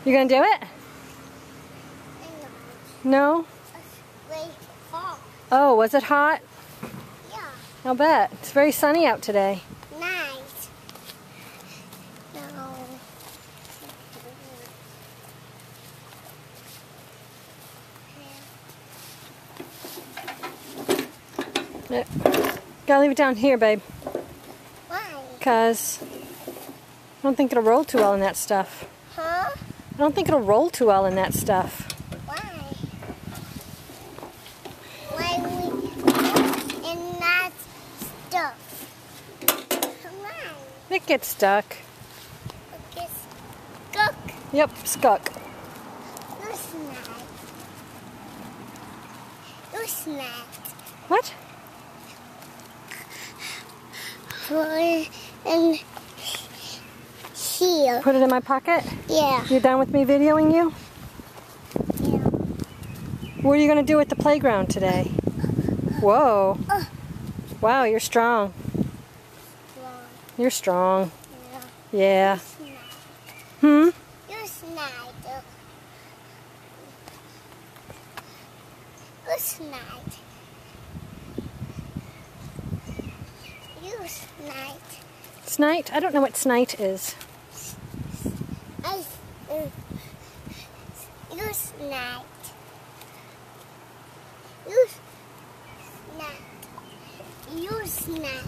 You gonna do it? No? Very hot. Oh, was it hot? Yeah. I'll bet. It's very sunny out today. Nice. No. Yeah. Gotta leave it down here, babe. Why? Because I don't think it'll roll too well in that stuff. Huh? I don't think it'll roll too well in that stuff. Why? Why we put in that stuff? Why? It gets stuck. Okay, cook. Yep, stuck. You snack. You snack. What? And here. Put it in my pocket? Yeah. You done with me videoing you? Yeah. What are you going to do at the playground today? Whoa. Wow, you're strong. Long. You're strong. Yeah. Yeah. Snack. Hmm? You snack. You snack. You snack. Snite? I don't know what snite is. You snack. You snack. You snack.